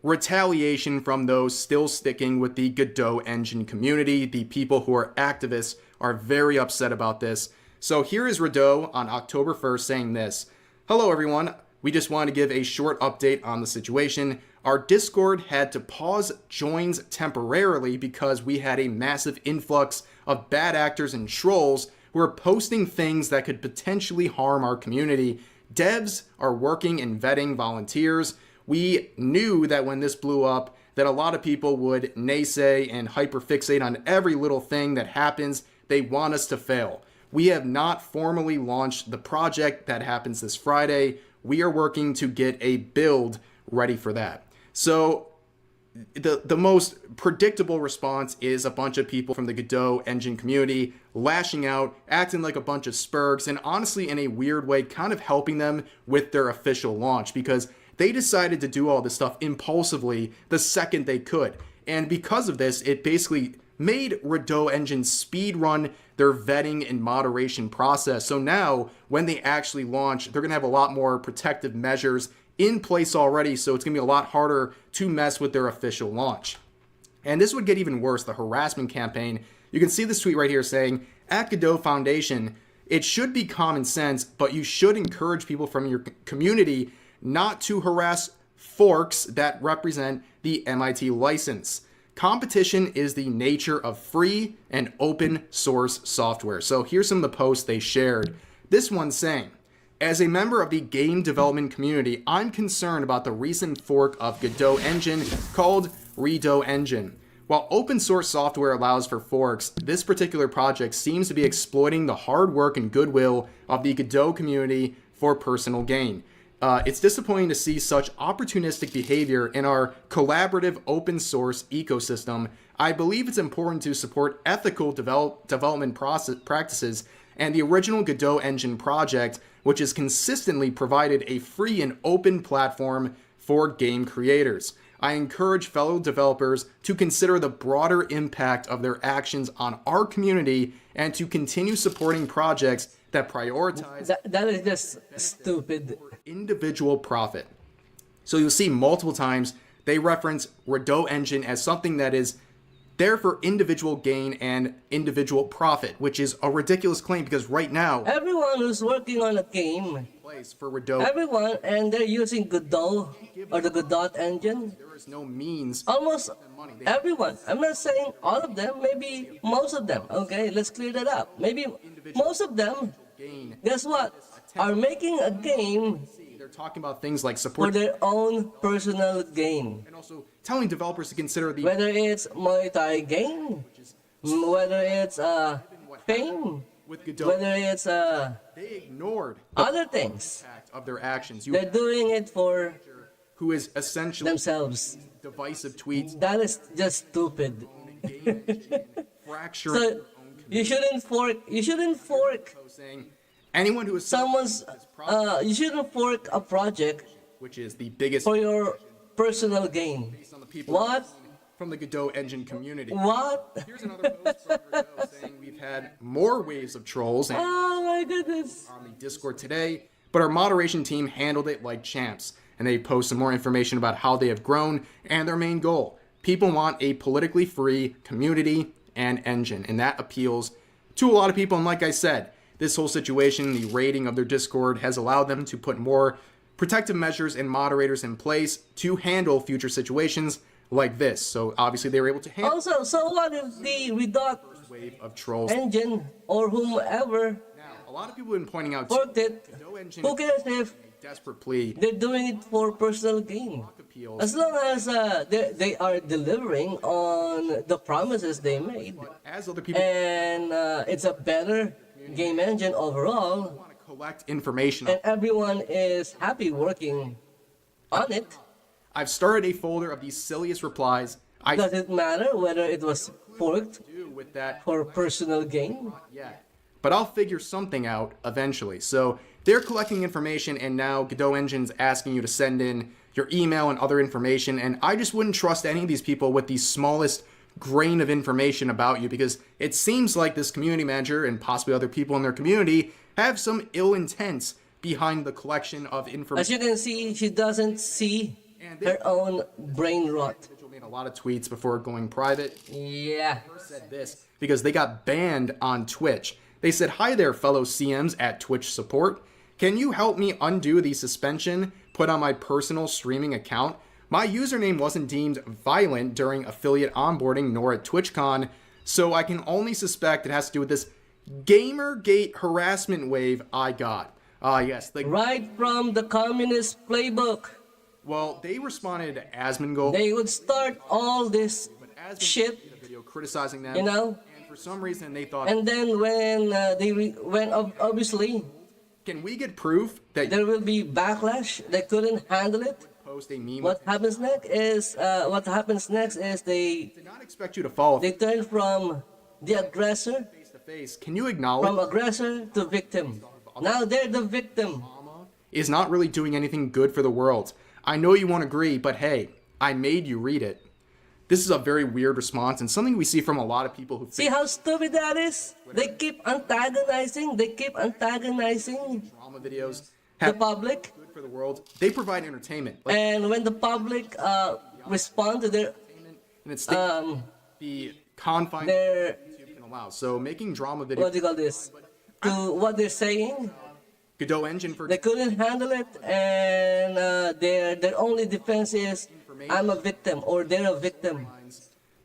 Retaliation from those still sticking with the Godot engine community. The people who are activists are very upset about this. So here is Redot on October 1st saying this: hello everyone, we just want to give a short update on the situation. Our Discord had to pause joins temporarily because we had a massive influx of bad actors and trolls who are posting things that could potentially harm our community. Devs are working and vetting volunteers. We knew that when this blew up, that a lot of people would naysay and hyperfixate on every little thing that happens. They want us to fail. We have not formally launched the project that happens this Friday. We are working to get a build ready for that. So the most predictable response is a bunch of people from the Godot engine community lashing out, acting like a bunch of spurgs, and honestly, in a weird way, kind of helping them with their official launch, because they decided to do all this stuff impulsively the second they could. And because of this, it basically made Redot engine speedrun their vetting and moderation process. So now, when they actually launch, they're going to have a lot more protective measures in place already, so it's going to be a lot harder to mess with their official launch. And this would get even worse, the harassment campaign. You can see this tweet right here saying, at Godot Foundation, it should be common sense, but you should encourage people from your community not to harass forks that represent the MIT license. Competition is the nature of free and open source software. So here's some of the posts they shared. This one saying, as a member of the game development community, I'm concerned about the recent fork of Godot engine called Redot engine. While open source software allows for forks, this particular project seems to be exploiting the hard work and goodwill of the Godot community for personal gain. It's disappointing to see such opportunistic behavior in our collaborative open source ecosystem. I believe it's important to support ethical development practices, and the original Godot engine project, which has consistently provided a free and open platform for game creators. I encourage fellow developers to consider the broader impact of their actions on our community and to continue supporting projects that prioritize That is just stupid. individual profit. So you'll see multiple times they reference Redot engine as something that is there for individual gain and individual profit, which is a ridiculous claim because right now, Everyone who's working on a game, place for Redot, everyone, and they're using Godot or the Godot engine, there is no means. almost everyone. I'm not saying all of them, maybe most of them. Okay, let's clear that up. Maybe most of them, Gain. guess what, are making a game They're talking about things like for support their own personal gain. and also telling developers to consider the Whether it's monetary gain, whether it's fame, with Godot. whether it's They ignored the other things. impact of their actions. You They're doing it for who is essentially themselves. divisive tweets, That is just stupid. fracturing So, their own You shouldn't fork. You shouldn't fork saying anyone who is someone's. You shouldn't fork a project which is the biggest for your personal gain. based on the people What? from the Godot engine community. What? Here's another post from Godot saying we've had more waves of trolls Oh my goodness. on the Discord today, but our moderation team handled it like champs. And they post some more information about how they have grown and their main goal. People want a politically free community and engine, and that appeals to a lot of people. And like I said, this whole situation, the rating of their Discord has allowed them to put more protective measures and moderators in place to handle future situations like this. So obviously they were able to handle Also, so what if the Redot a wave of trolls. engine or whomever Now, a lot of people have been pointing out forked it? Godot engine Who cares if a desperate plea they're doing it for personal gain? appeals. As long as they are delivering on the promises they made, As other people and it's a better game engine overall, want to collect information, and everyone is happy working on it, I've started a folder of the silliest replies I does it matter whether it was forked do with that for personal gain? yet. But I'll figure something out eventually. So they're collecting information, and now Godot Engine's asking you to send in your email and other information, and I just wouldn't trust any of these people with the smallest grain of information about you, because it seems like this community manager and possibly other people in their community have some ill intents behind the collection of As information. you can see, she doesn't see her own brain rot. Individual made a lot of tweets before going private. Yeah. Said this because they got banned on Twitch. They said, "Hi there, fellow CMs at Twitch support. Can you help me undo the suspension put on my personal streaming account? My username wasn't deemed violent during affiliate onboarding nor at TwitchCon, so I can only suspect it has to do with this Gamergate harassment wave I got." Yes. Right from the communist playbook. Well, they responded to Asmongold. They would start all this shit, made a video criticizing them. you know, And for some reason, they thought, and then when obviously can we get proof that there will be backlash. They couldn't handle it. post a meme? What happens next is they Did not expect you to follow turn from the aggressor, face to face. Can you acknowledge from aggressor to victim. Now they're the victim. is not really doing anything good for the world? I know you won't agree, but hey, I made you read it. This is a very weird response and something we see from a lot of people who See how stupid that is? They keep antagonizing. drama videos The have public, good for the world. They provide entertainment. Like, and when the public respond to their and it's the confines their YouTube can allow. So making drama what videos, do you call this, to what they're saying, Godot Engine for they couldn't handle it, and their only defense is I'm a victim or they're a victim.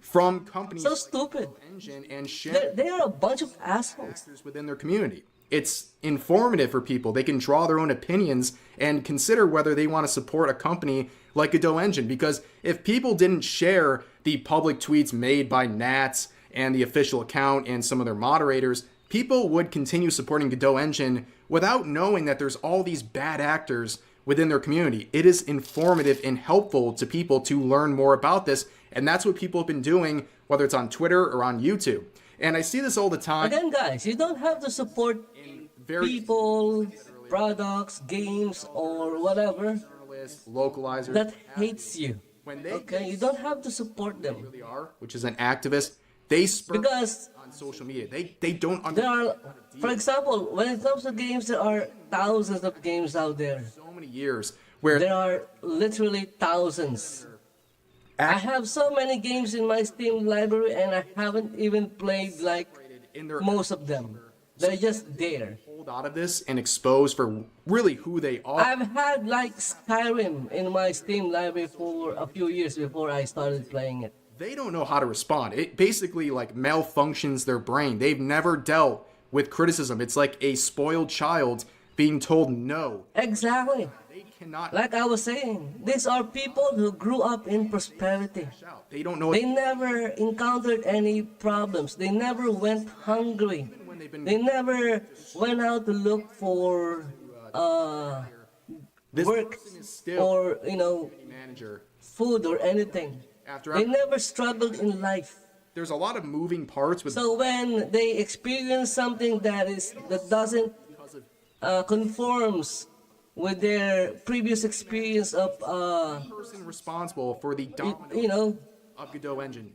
from companies So like stupid. Engine and share They are a bunch of assholes. factors within their community. It's informative for people. They can draw their own opinions and consider whether they want to support a company like Godot Engine. Because if people didn't share the public tweets made by Nats and the official account and some of their moderators, people would continue supporting Godot Engine without knowing that there's all these bad actors within their community. It is informative and helpful to people to learn more about this. And that's what people have been doing, whether it's on Twitter or on YouTube. And I see this all the time. Again, guys, you don't have to support people, products, games, or whatever Journalists, localizers that hates you. when they Okay, you don't have to support them really are, which is an activist, they spur because on social media. They don't there understand are, for example, when it comes to games, there are thousands of games out there. so many years where There are literally thousands. I have so many games in my Steam library, and I haven't even played like in their most of them. They're just there. pulled out of this and exposed for really who they are. I've had like Skyrim in my Steam library for a few years before I started playing it. They don't know how to respond. It basically like malfunctions their brain. They've never dealt with criticism. It's like a spoiled child being told no. Exactly. They cannot Like I was saying, these are people who grew up in prosperity. shout. They don't know They never encountered any problems. They never went hungry. when they've been They never went out to look for this work person is still or, a manager. food or anything. After They never struggled in life. there's a lot of moving parts with. So when they experience something that doesn't conforms with their previous experience of Person responsible for the you know, of Godot engine.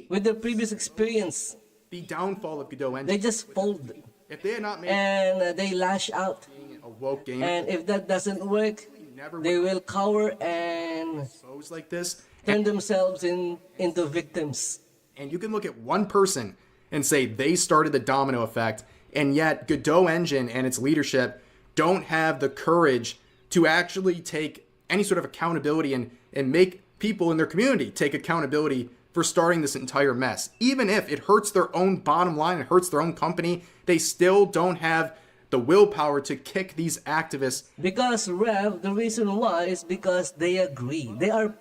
with their previous experience, The downfall of Godot engine. they just fold If they had not made and they lash out. a woke game, And if that doesn't work, never they will cower and shows like this, turn themselves into victims. and you can look at one person and say they started the domino effect, and yet Godot engine and its leadership don't have the courage to actually take any sort of accountability and make people in their community take accountability for starting this entire mess. Even if it hurts their own bottom line, it hurts their own company, they still don't have the willpower to kick these activists. Because Rev, the reason why is because they agree. They are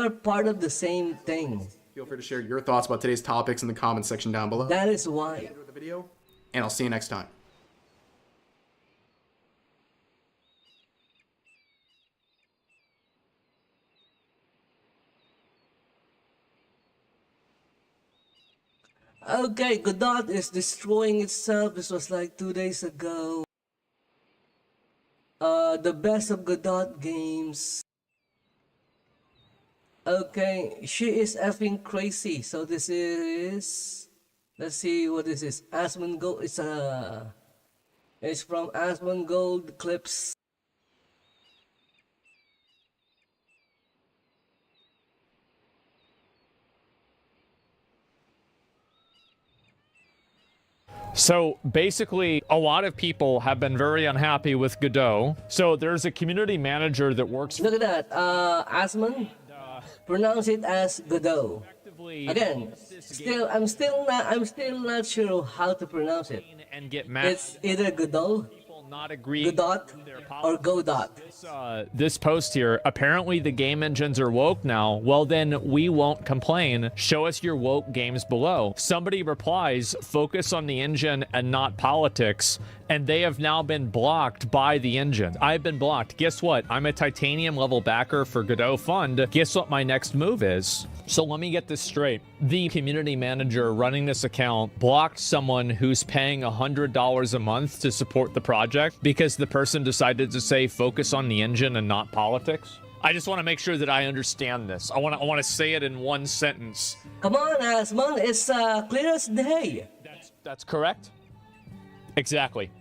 part of the same thing. Feel free to share your thoughts about today's topics in the comment section down below. That is why. The video, and I'll see you next time. Okay, Godot is destroying itself. This was like 2 days ago. The best of Godot games. Okay, she is effing crazy. So this is, let's see what this is. Asmongold. It's from Asmongold Clips. So basically, a lot of people have been very unhappy with Godot. So there's a community manager that works. Look at that, Asmon. Pronounce it as Godot. Again, I'm still not sure how to pronounce it. And get mad. It's either Godot, Not agree. Godot, or Godot. This post here, apparently the game engines are woke now. Well, then we won't complain. Show us your woke games below. Somebody replies, focus on the engine and not politics. And they have now been blocked by the engine. I've been blocked. Guess what? I'm a titanium level backer for Godot Fund. Guess what my next move is? So let me get this straight. The community manager running this account blocked someone who's paying $100 a month to support the project because the person decided to say focus on the engine and not politics. I just want to make sure that I understand this. I want to say it in one sentence. Come on, Asmon, it's clear as day. That's correct. Exactly.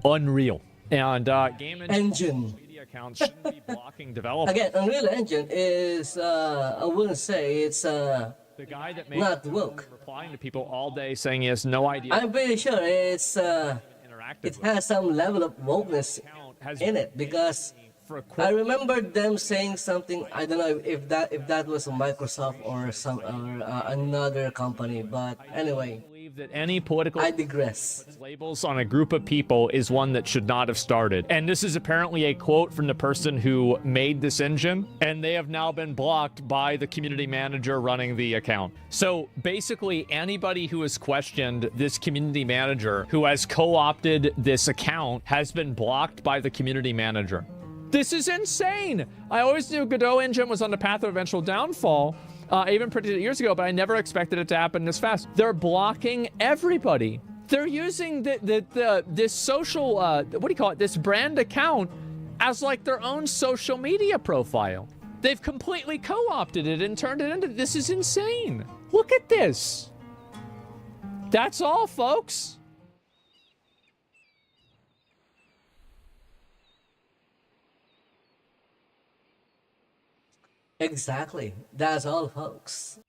Unreal. And game Engine. media accounts shouldn't be blocking developers. Again, Unreal Engine is, I wouldn't say it's The guy that made not woke. replying to people all day saying he has no idea. I'm pretty sure it's interactive it has some level of wokeness in it because I remember them saying something. I don't know if that was Microsoft or another company, but anyway, believe that any political I digress. labels on a group of people is one that should not have started. And this is apparently a quote from the person who made this engine, and they have now been blocked by the community manager running the account. So basically, anybody who has questioned this community manager who has co-opted this account has been blocked by the community manager. This is insane. I always knew Godot engine was on the path of eventual downfall. I even predicted it years ago, but I never expected it to happen this fast. They're blocking everybody. They're using this social, what do you call it? This brand account as like their own social media profile. They've completely co-opted it and turned it into, this is insane. Look at this. That's all, folks. Exactly. That's all, folks.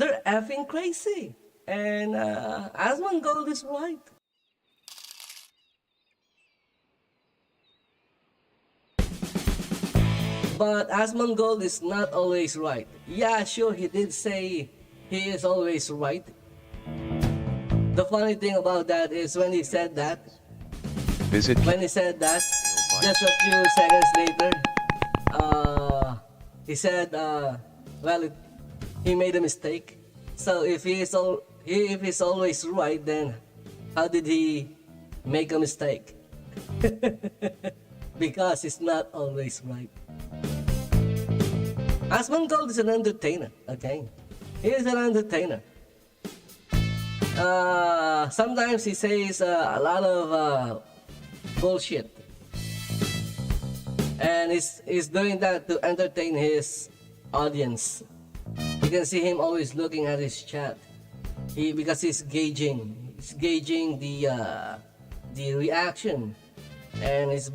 they're effing crazy. And Asmongold is right. But Asmongold is not always right. Yeah, sure, he did say he is always right. The funny thing about that is when he said that, Visit just a few seconds later, he said, he made a mistake. So if he's always right, then how did he make a mistake? Because he's not always right. Asmongold is an entertainer, okay? He is an entertainer. Sometimes he says a lot of bullshit. And he's doing that to entertain his audience. You can see him always looking at his chat. Because he's gauging the reaction. And he's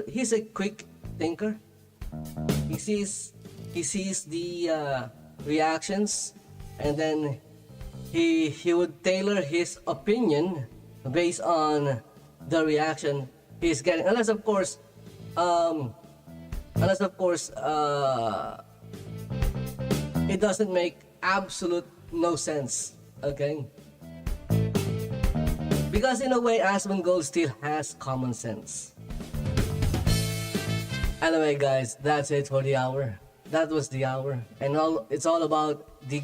he's a quick thinker. He sees the reactions, and then he would tailor his opinion based on the reaction he's getting. Unless of course it doesn't make absolute no sense. Okay. Because in a way, Asmongold still has common sense. Anyway, guys, that's it for the hour. That was the hour, and it's all about the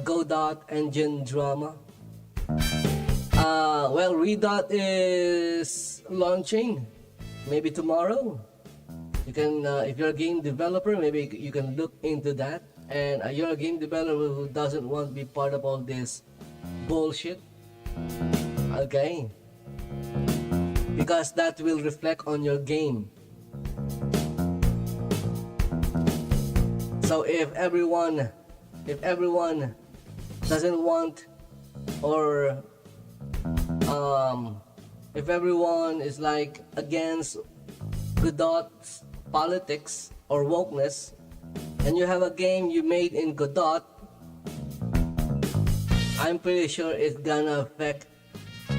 Godot engine drama. Redot is launching, maybe tomorrow. You can, if you're a game developer, maybe you can look into that. And you're a game developer who doesn't want to be part of all this bullshit. Okay. Because that will reflect on your game. So if everyone doesn't want, or if everyone is like against Godot's politics or wokeness, and you have a game you made in Godot, I'm pretty sure it's gonna affect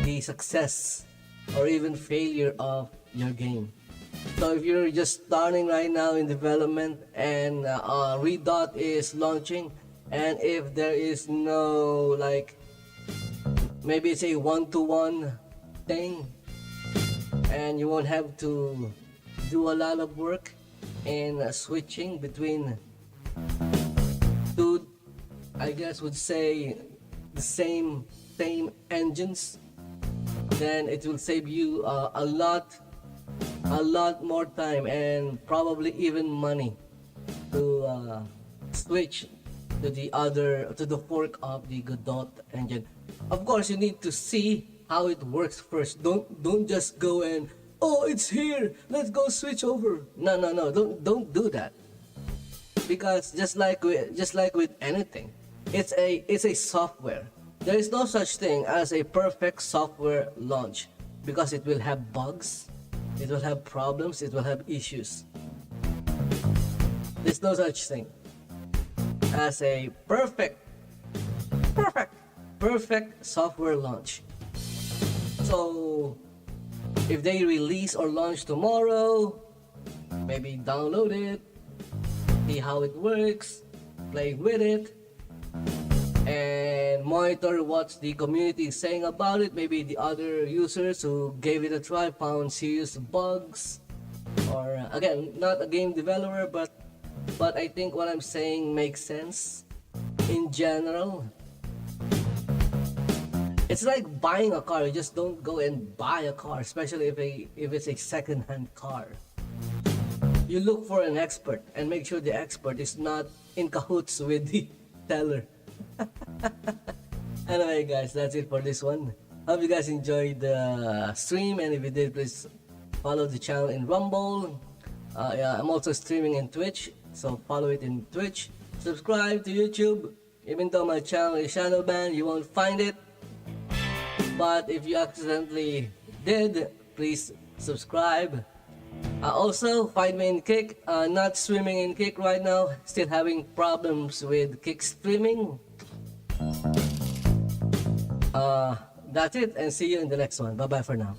the success or even failure of your game. So if you're just starting right now in development and Redot is launching, and if there is no, like, maybe it's a one-to-one thing, and you won't have to do a lot of work in switching between two, I guess would say the same engines, then it will save you a lot more time and probably even money to switch to the fork of the Godot engine. Of course, you need to see how it works first. Don't just go and, oh, it's here, let's go switch over. No, don't do that. Because just like with anything, it's a software. There is no such thing as a perfect software launch, because it will have bugs, it will have problems, it will have issues. There's no such thing as a perfect software launch. So if they release or launch tomorrow, maybe download it, see how it works, play with it, and monitor what the community is saying about it. Maybe the other users who gave it a try found serious bugs, or again, not a game developer, but I think what I'm saying makes sense in general. It's like buying a car. You just don't go and buy a car, especially if it's a second-hand car. You look for an expert and make sure the expert is not in cahoots with the seller. Anyway, guys, that's it for this one. Hope you guys enjoyed the stream, and if you did, please follow the channel in Rumble. I'm also streaming in Twitch, so follow it in Twitch. Subscribe to YouTube. Even though my channel is shadow banned, you won't find it. But if you accidentally did, please subscribe. Also, find me in Kick. Not swimming in Kick right now. Still having problems with Kick streaming. That's it, and see you in the next one. Bye-bye for now.